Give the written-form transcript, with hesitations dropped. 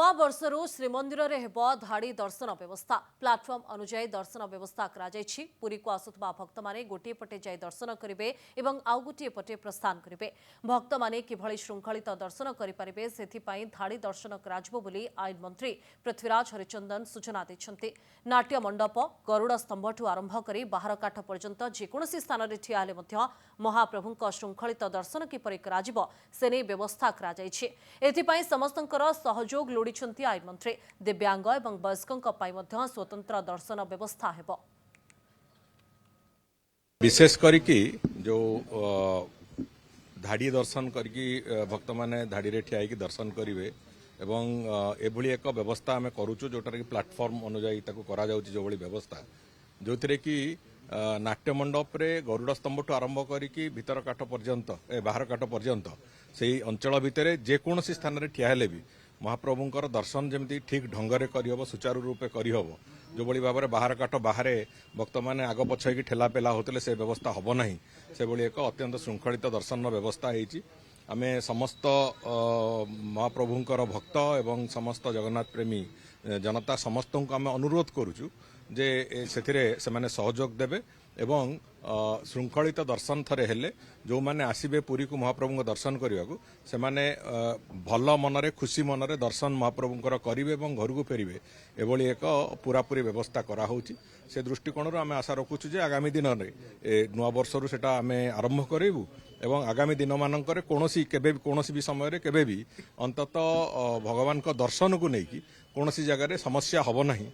नुआ वर्षर श्रीमंदिर में हेब धाड़ी दर्शन व्यवस्था प्लाटफर्म अनुजाई दर्शन व्यवस्था कराଯାଇଛି। पुरी को आसुवा भक्त माने गोटे पटे जाई दर्शन करेंगे एवं आउ गोटे पटे प्रस्थान करेंगे। भक्त माने किभली श्रृंखलित दर्शन करेंगे से धाड़ी दर्शन कराजिबो बोली आईन मंत्री पृथ्वीराज हरिचंदन सूचना देछन्ते। नाट्य मंडप गरुड़ स्तंभठू आरंभ कर बाहर काठ पर्यंत जेकोसी स्थान में ठिया हेले मध्य महाप्रभुंक श्रृंखलित दर्शन किपरि कराजिबो से नै व्यवस्था कराଯାଇଛି। एथिपाई समस्तंकर सहयोग लोड़िछन्ती आईन मंत्री। दिव्यांग एवं वयस्कों स्वतंत्र दर्शन व्यवस्था हेबो। विशेष करिकी जो धाड़ी दर्शन करके भक्त माने धाड़ी रे ठिया होइकी दर्शन करिवे एवं एभली एक व्यवस्था आम करूचु जोटार कि प्लाटफर्म अनुजाई ताको करा जाउची जो भली व्यवस्था जो थिरे कि नाट्य मंडप रे गरुड़ स्तंभठू आरंभ करिकी भीतर काठ पर्यंत बाहर काठ पर्यंत सेही अंचल भितर जेकोसी स्थान रे ठिया हेले भी महाप्रभुंकर दर्शन जमी ठीक ढंग से करहब सुचारू रूपे करहब जो भली भाव में बाहर काठ बाहर भक्त मैंने आग पछ की ठेला पेला होते से व्यवस्था हम ना से भली एक अत्यंत श्रृंखलित दर्शन व्यवस्था होती। आम समस्त महाप्रभुंकर भक्त एवं समस्त जगन्नाथ प्रेमी जनता समस्त को आम अनुरोध करुचु जे से माने सहयोग देवे एवं श्रृंखलित दर्शन थरे हेले जो माने आसीबे पुरी को महाप्रभु दर्शन करने को से माने भल मनरे खुशी मनरे दर्शन महाप्रभुंकर करिवे एवं घर को फेरिवे एभली एक पूरापूरी व्यवस्था करा होउची। से दृष्टिकोण आम आशा रखुचु जे आगामी दिन में नुआ वर्षर सेटा आम आरंभ करेबू एवं आगामी दिन मानकर कोनोसी भी समय केबे भी अंततः भगवान को दर्शन को लेकिन कौन सी जगह समस्या हम नहीं।